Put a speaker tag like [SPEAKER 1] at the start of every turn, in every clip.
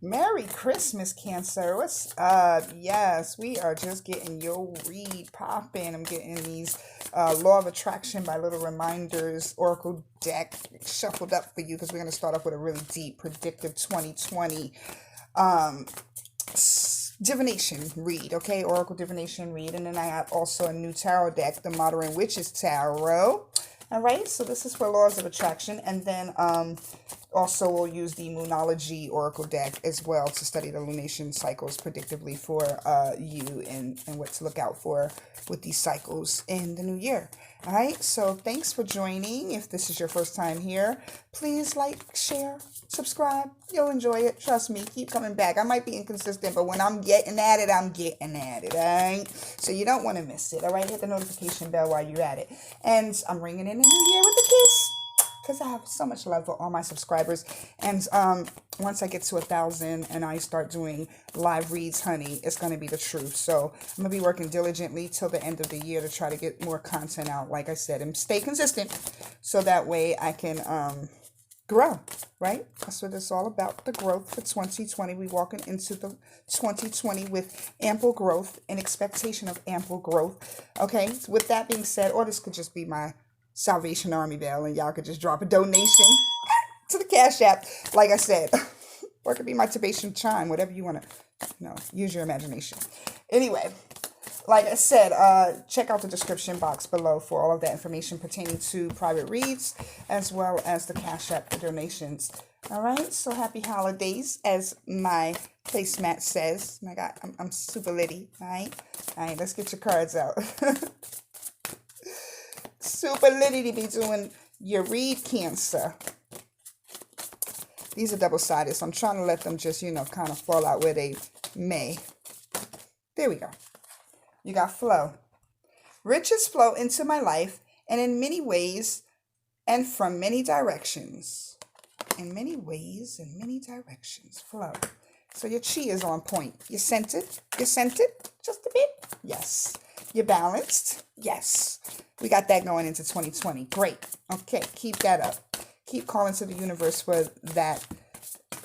[SPEAKER 1] Merry Christmas, Cancer. What's up? Yes, we are just getting your read popping. I'm getting these Law of Attraction by Little Reminders Oracle deck shuffled up for you because we're going to start off with a really deep predictive 2020 um, divination read, okay? Oracle divination read. And then I have also a new tarot deck, the Modern Witches Tarot. All right, so this is for laws of attraction. And then also we'll use the Moonology Oracle deck as well to study the lunation cycles predictively for you and what to look out for with these cycles in the new year. All right, so thanks for joining. If this is your first time here, please like, share, subscribe. You'll enjoy it. Trust me, keep coming back. I might be inconsistent, but when I'm getting at it, I'm getting at it, all right? So you don't want to miss it, all right? Hit the notification bell while you're at it. And I'm ringing in the new year with a kiss because I have so much love for all my subscribers. And once I get to 1,000 and I start doing live reads, honey, it's going to be the truth. So I'm going to be working diligently till the end of the year to try to get more content out, like I said, and stay consistent so that way I can grow, right? That's what it's all about, the growth for 2020. We walking into the 2020 with ample growth and expectation of ample growth. Okay, so with that being said, or this could just be my Salvation Army bell and y'all could just drop a donation to the Cash App, like I said. Or it could be my Tibetan chime, whatever you want to, use your imagination. Anyway, like I said, check out the description box below for all of that information pertaining to private reads, as well as the Cash App for donations. All right, so happy holidays, as my placemat says. My God, I'm super litty, all right? All right, let's get your cards out. Super litty to be doing your read, Cancer. These are double-sided, so I'm trying to let them just, kind of fall out where they may. There we go. You got flow. Riches flow into my life, and in many ways, and from many directions. In many ways, and many directions, flow. So your chi is on point. You're centered. You're centered just a bit. Yes. You're balanced. Yes. We got that going into 2020. Great. Okay. Keep that up. Keep calling to the universe for that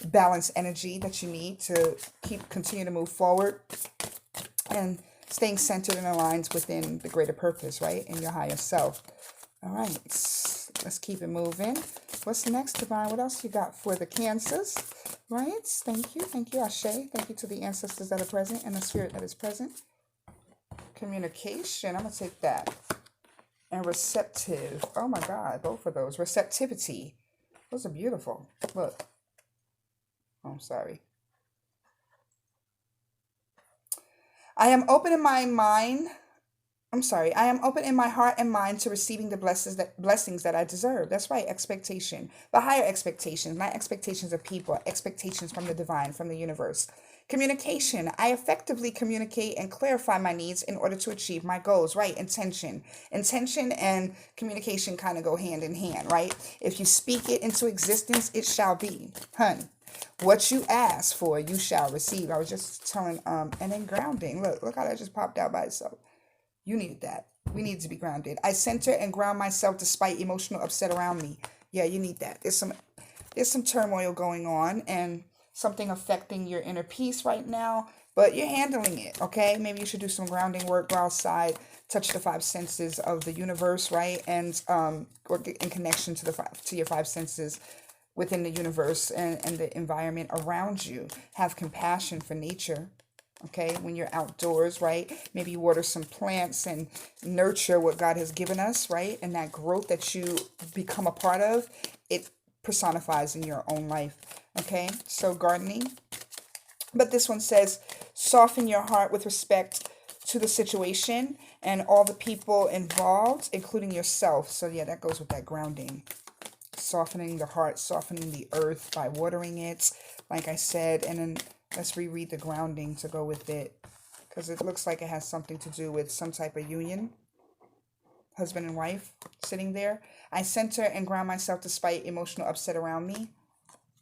[SPEAKER 1] balanced energy that you need to continue to move forward and staying centered and aligned within the greater purpose, right? In your higher self. All right. Let's keep it moving. What's next, Divine? What else you got for the Cancers? Right? Thank you. Thank you, Ashe. Thank you to the ancestors that are present and the spirit that is present. Communication. I'm going to take that. And receptive. Oh my God, both of those. Receptivity. Those are beautiful. Look. Oh, I'm sorry. I am open in my mind. I am open in my heart and mind to receiving the blessings that I deserve. That's right, expectation. But higher expectations, not expectations of people, expectations from the divine, from the universe. Communication. I effectively communicate and clarify my needs in order to achieve my goals, right? Intention. Intention and communication kind of go hand in hand, right? If you speak it into existence, it shall be. Hun. What you ask for, you shall receive. I was just telling, and then grounding. Look how that just popped out by itself. You needed that. We need to be grounded. I center and ground myself despite emotional upset around me. Yeah, you need that. There's some turmoil going on and something affecting your inner peace right now, but you're handling it, okay? Maybe you should do some grounding work, go outside, touch the five senses of the universe, right? And or get in connection to your five senses within the universe and the environment around you. Have compassion for nature. Okay, when you're outdoors, right? Maybe you water some plants and nurture what God has given us, right? And that growth that you become a part of, it personifies in your own life. Okay, so gardening. But this one says, soften your heart with respect to the situation and all the people involved, including yourself. So yeah, that goes with that grounding. Softening the heart, softening the earth by watering it, like I said, and then let's reread the grounding to go with it because it looks like it has something to do with some type of union, husband and wife sitting there. I center and ground myself despite emotional upset around me.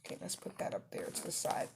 [SPEAKER 1] Okay, let's put that up there to the side.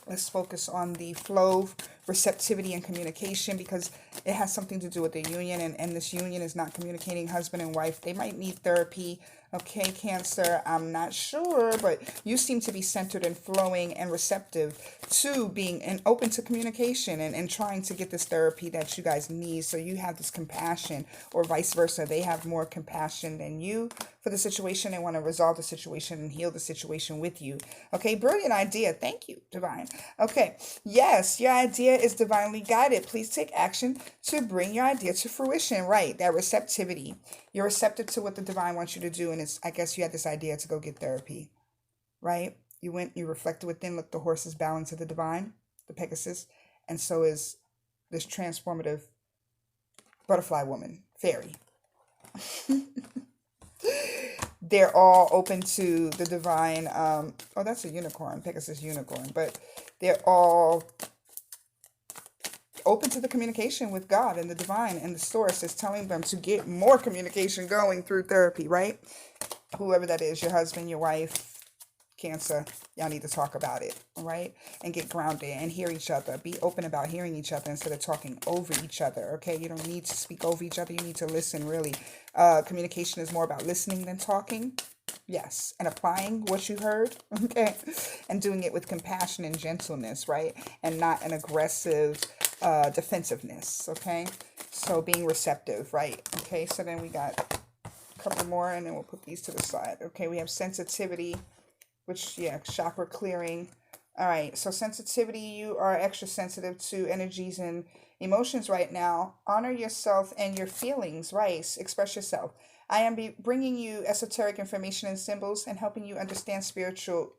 [SPEAKER 1] Let's focus on the flow, receptivity, and communication because it has something to do with the union, and this union is not communicating. Husband and wife, they might need therapy, Okay, Cancer, I'm not sure, but you seem to be centered and flowing and receptive to being and open to communication and trying to get this therapy that you guys need. So you have this compassion, or vice versa. They have more compassion than you for the situation. They want to resolve the situation and heal the situation with you. Okay, brilliant idea. Thank you, Divine. Okay, yes, your idea is divinely guided. Please take action to bring your idea to fruition. Right, that receptivity. You're receptive to what the divine wants you to do, and I guess you had this idea to go get therapy, right? You reflected within, look, the horse is bowing to the divine, the Pegasus, and so is this transformative butterfly woman, fairy. They're all open to the divine. Oh, that's a unicorn, Pegasus unicorn, but they're all open to the communication with God and the divine, and the source is telling them to get more communication going through therapy, right? Whoever that is, your husband, your wife, Cancer, y'all need to talk about it, all right? And get grounded and hear each other. Be open about hearing each other instead of talking over each other, okay? You don't need to speak over each other. You need to listen, really. Communication is more about listening than talking. Yes, and applying what you heard, okay? And doing it with compassion and gentleness, right? And not an aggressive defensiveness, okay? So being receptive, right? Okay, so then we got a couple more, and then we'll put these to the side. Okay, we have sensitivity, which, yeah, chakra clearing. All right, so sensitivity, you are extra sensitive to energies and emotions right now. Honor yourself and your feelings, right? Express yourself. I am bringing you esoteric information and symbols and helping you understand spiritual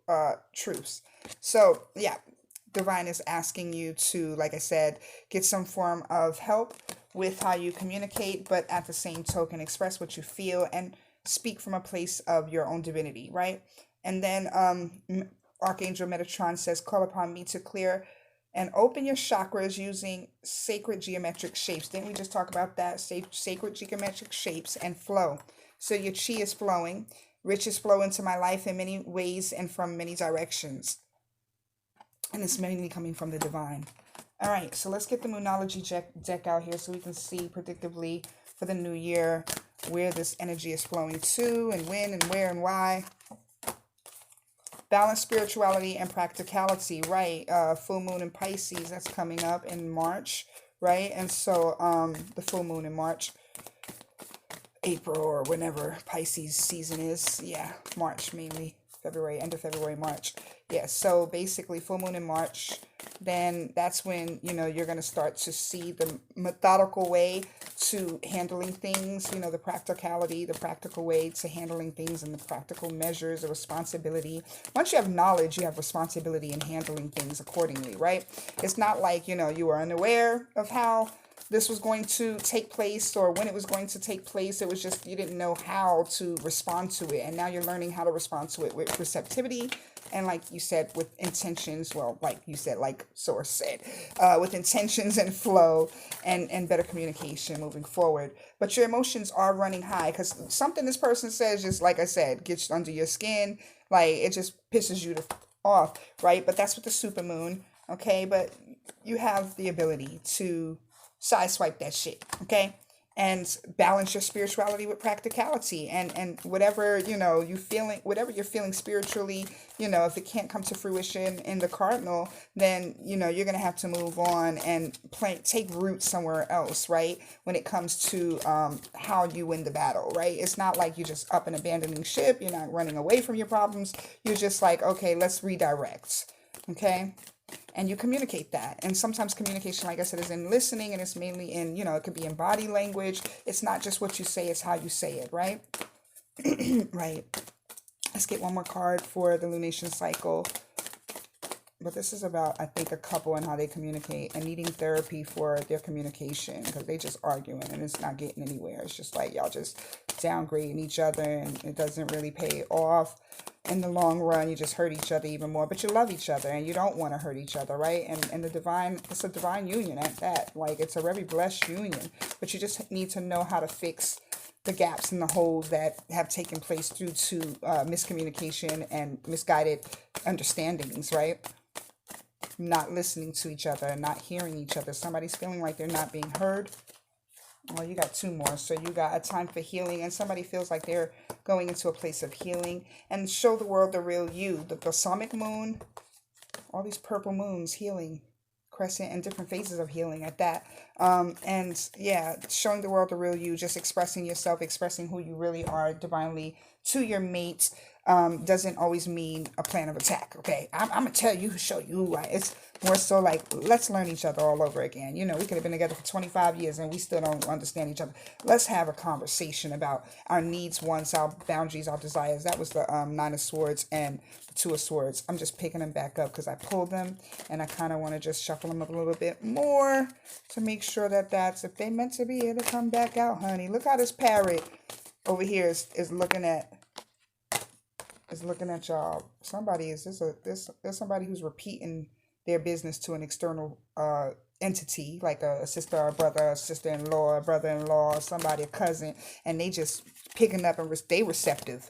[SPEAKER 1] truths. So, yeah, Divine is asking you to, like I said, get some form of help with how you communicate, but at the same token, express what you feel and speak from a place of your own divinity, right? And then Archangel Metatron says, call upon me to clear and open your chakras using sacred geometric shapes. Didn't we just talk about that? Sacred geometric shapes and flow. So your chi is flowing. Riches flow into my life in many ways and from many directions. And it's mainly coming from the divine. All right, so let's get the Moonology deck out here so we can see predictively for the new year where this energy is flowing to and when and where and why. Balance, spirituality, and practicality, right? Full moon in Pisces, that's coming up in March, right? And so the full moon in March, April, or whenever Pisces season is. Yeah, March mainly. February, end of February, March. Yeah, so basically full moon in March, then that's when, you're going to start to see the methodical way to handling things, the practicality, the practical way to handling things and the practical measures, the responsibility. Once you have knowledge, you have responsibility in handling things accordingly, right? It's not like, you were unaware of how this was going to take place or when it was going to take place. It was just you didn't know how to respond to it. And now you're learning how to respond to it with receptivity and, like you said, with intentions. Well, like you said, like Source said, with intentions and flow and better communication moving forward. But your emotions are running high because something this person says, just like I said, gets under your skin. Like it just pisses you off, right? But that's with the supermoon, okay? But you have the ability to sideswipe that shit, okay? And balance your spirituality with practicality and whatever, whatever you're feeling spiritually, if it can't come to fruition in the cardinal, then, you're going to have to move on and take root somewhere else, right? When it comes to how you win the battle, right? It's not like you're just up and abandoning ship. You're not running away from your problems. You're just like, okay, let's redirect, okay? And you communicate that. And sometimes communication, like I said, is in listening, and it's mainly in, it could be in body language. It's not just what you say, it's how you say it, right? Right. Let's get one more card for the lunation cycle. But this is about, I think, a couple and how they communicate and needing therapy for their communication because they just arguing and it's not getting anywhere. It's just like y'all just downgrading each other and it doesn't really pay off. In the long run, you just hurt each other even more, but you love each other and you don't want to hurt each other, right? And the divine, it's a divine union at that. Like it's a very blessed union, but you just need to know how to fix the gaps and the holes that have taken place due to miscommunication and misguided understandings, right? Not listening to each other and not hearing each other. Somebody's feeling like they're not being heard. Well, you got two more. So you got a time for healing, and somebody feels like they're going into a place of healing, and show the world the real you. The balsamic moon, all these purple moons, healing, crescent, and different phases of healing at that. And yeah, showing the world the real you, just expressing yourself, expressing who you really are divinely to your mate. Doesn't always mean a plan of attack. Okay, I'm gonna tell you, show you who I. It's more so like, let's learn each other all over again. You know, we could have been together for 25 years and we still don't understand each other. Let's have a conversation about our needs, wants, our boundaries, our desires. That was the Nine of Swords and the Two of Swords. I'm just picking them back up because I pulled them and I kind of want to just shuffle them up a little bit more to make sure that that's, if they meant to be, it'll come back out, honey. Look how this parrot over here is looking at y'all. Somebody is there's somebody who's repeating their business to an external entity, like a sister or brother, a sister-in-law, a brother-in-law, somebody, a cousin, and they just picking up and they receptive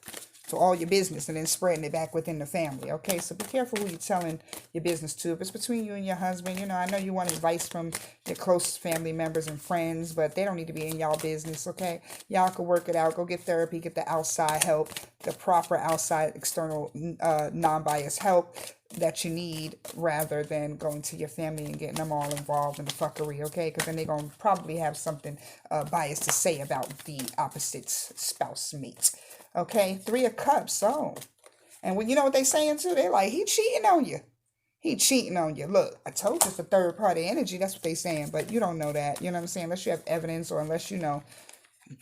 [SPEAKER 1] to all your business and then spreading it back within the family. Okay, so be careful who you're telling your business to. If it's between you and your husband, you know, I know you want advice from your close family members and friends, but they don't need to be in y'all business. Okay, y'all can work it out. Go get therapy, get the outside help, the proper outside external non-biased help that you need, rather than going to your family and getting them all involved in the fuckery. Okay, because then they're going to probably have something biased to say about the opposite spouse mate. Okay, Three of Cups. Oh, and when you know what they saying too, they're like, he cheating on you. He cheating on you. Look, I told you it's a third party energy. That's what they saying, but you don't know that. You know what I'm saying? Unless you have evidence, or unless you know.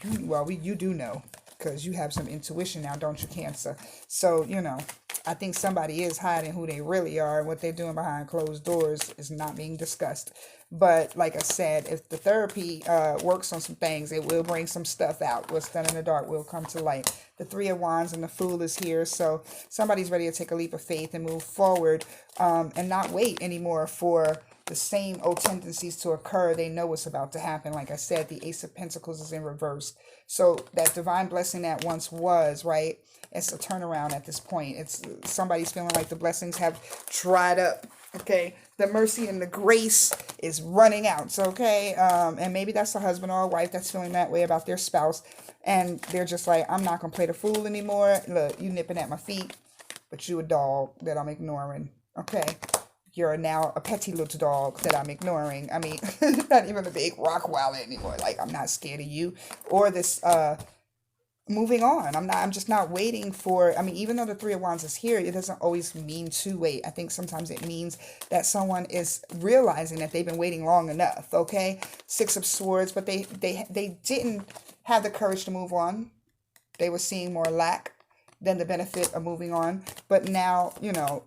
[SPEAKER 1] You do know, because you have some intuition now, don't you, Cancer? So, you know, I think somebody is hiding who they really are, and what they're doing behind closed doors is not being discussed. But like I said, if the therapy works on some things, it will bring some stuff out. What's done in the dark will come to light. The Three of Wands and the Fool is here. So somebody's ready to take a leap of faith and move forward, and not wait anymore for the same old tendencies to occur. They know what's about to happen. Like I said, the Ace of Pentacles is in reverse. So that divine blessing that once was, right? It's a turnaround at this point. It's somebody's feeling like the blessings have dried up. Okay, the mercy and the grace is running out. So, okay, and maybe that's a husband or a wife that's feeling that way about their spouse, and they're just like, I'm not gonna play the fool anymore. Look, you nipping at my feet, but you a dog that I'm ignoring. Okay, you're now a petty little dog that I'm ignoring. I mean, not even a big Rottweiler anymore. Like, I'm not scared of you or this moving on. I'm just not waiting for, I mean, even though the Three of Wands is here, it doesn't always mean to wait. I think sometimes it means that someone is realizing that they've been waiting long enough. Okay, Six of Swords, but they didn't have the courage to move on. They were seeing more lack than the benefit of moving on. But now, you know,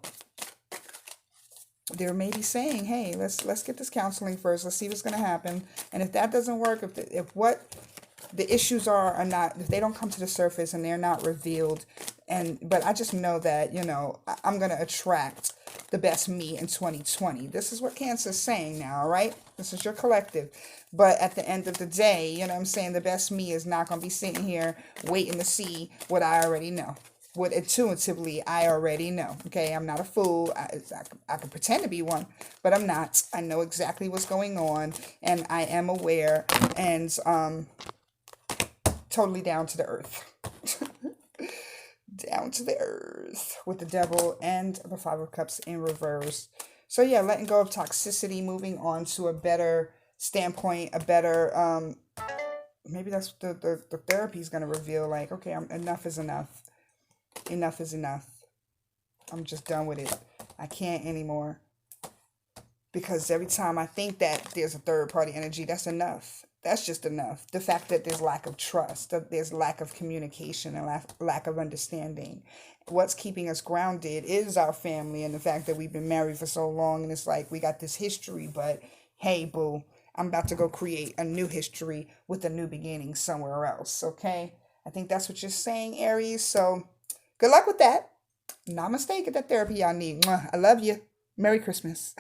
[SPEAKER 1] they're maybe saying, hey, let's get this counseling first. Let's see what's going to happen. And if that doesn't work, if what the issues are not, if they don't come to the surface and they're not revealed, but I just know that, you know, I'm going to attract the best me in 2020. This is what Cancer is saying now, right? This is your collective. But at the end of the day, you know what I'm saying, the best me is not going to be sitting here waiting to see what I already know. What intuitively I already know. Okay, I'm not a fool. I can pretend to be one, but I'm not. I know exactly what's going on, and I am aware, and totally down to the earth. Down to the earth with the Devil and the Five of Cups in reverse. So yeah, letting go of toxicity, moving on to a better standpoint, a better maybe that's the therapy is going to reveal, like, okay, enough is enough. Enough is enough. I'm just done with it. I can't anymore. Because every time I think that there's a third party energy, that's enough. That's just enough. The fact that there's lack of trust, that there's lack of communication and lack of understanding. What's keeping us grounded is our family and the fact that we've been married for so long, and it's like we got this history, but hey, boo, I'm about to go create a new history with a new beginning somewhere else, okay? I think that's what you're saying, Aries. So good luck with that. Namaste. Get that therapy y'all need. Mwah. I love you. Merry Christmas.